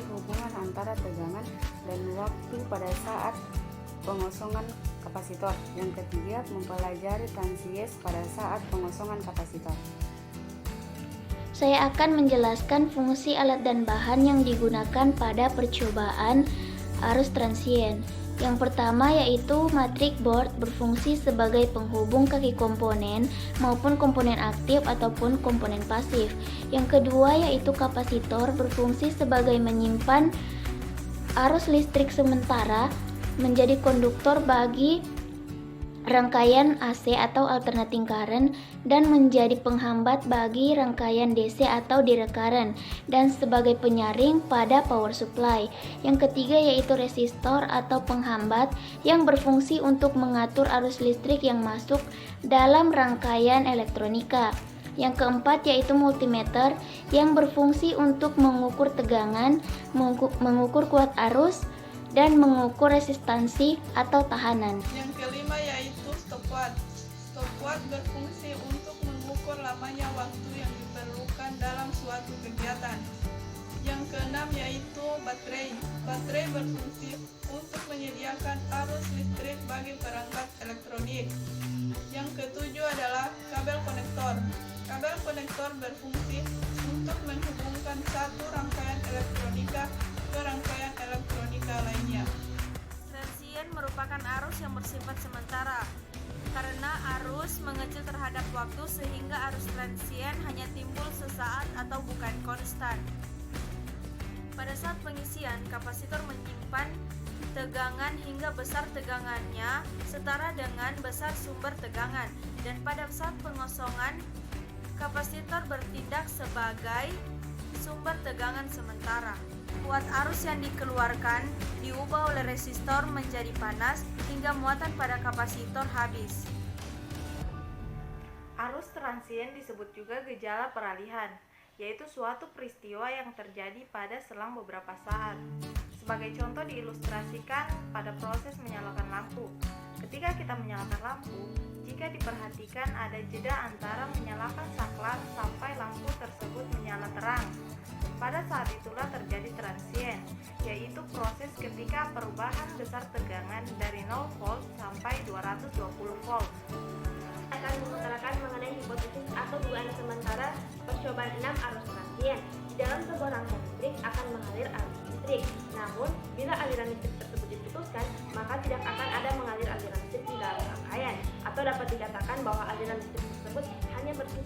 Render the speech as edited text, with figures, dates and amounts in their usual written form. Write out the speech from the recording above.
mempelajari hubungan antara tegangan dan waktu pada saat pengosongan kapasitor. Yang ketiga, mempelajari transiens pada saat pengosongan kapasitor. Saya akan menjelaskan fungsi alat dan bahan yang digunakan pada percobaan arus transien. Yang pertama yaitu matrix board berfungsi sebagai penghubung kaki komponen maupun komponen aktif ataupun komponen pasif. Yang kedua yaitu kapasitor berfungsi sebagai menyimpan arus listrik sementara menjadi konduktor bagi rangkaian AC atau alternating current dan menjadi penghambat bagi rangkaian DC atau direct current dan sebagai penyaring pada power supply. Yang ketiga yaitu resistor atau penghambat yang berfungsi untuk mengatur arus listrik yang masuk dalam rangkaian elektronika. Yang keempat yaitu multimeter yang berfungsi untuk mengukur tegangan, mengukur kuat arus, dan mengukur resistansi atau tahanan. Yang kelima yaitu stopwatch. Stopwatch berfungsi untuk mengukur lamanya waktu yang diperlukan dalam suatu kegiatan. Yang keenam yaitu baterai. Baterai berfungsi untuk menyediakan arus listrik bagi perangkat elektronik. Yang ketujuh adalah kabel konektor. Kabel konektor berfungsi untuk menghubungkan satu rangkaian elektronika ke rangkaian elektronika lainnya. Transien merupakan arus yang bersifat sementara karena arus mengecil terhadap waktu sehingga arus transien hanya timbul sesaat atau bukan konstan. Pada saat pengisian, kapasitor menyimpan tegangan hingga besar tegangannya setara dengan besar sumber tegangan, dan pada saat pengosongan, kapasitor bertindak sebagai sumber tegangan sementara. Kuat arus yang dikeluarkan diubah oleh resistor menjadi panas hingga muatan pada kapasitor habis. Arus transien disebut juga gejala peralihan, yaitu suatu peristiwa yang terjadi pada selang beberapa saat. Sebagai contoh diilustrasikan pada proses menyalakan lampu. Ketika kita menyalakan lampu, jika diperhatikan ada jeda antara menyalakan saklar sampai lampu tersebut menyala terang. Pada saat itulah terjadi transien, yaitu proses ketika perubahan besar tegangan dari 0 volt sampai 220 volt. Akan mengutarakan mengenai hipotesis atau dugaan sementara percobaan 6 arus transien. Di dalam sebuah rangkaian listrik akan mengalir arus listrik. Namun, bila aliran listrik tersebut diputuskan, maka tidak akan ada mengalir aliran listrik di dalam rangkaian, atau dapat dikatakan bahwa aliran listrik tersebut hanya bersifat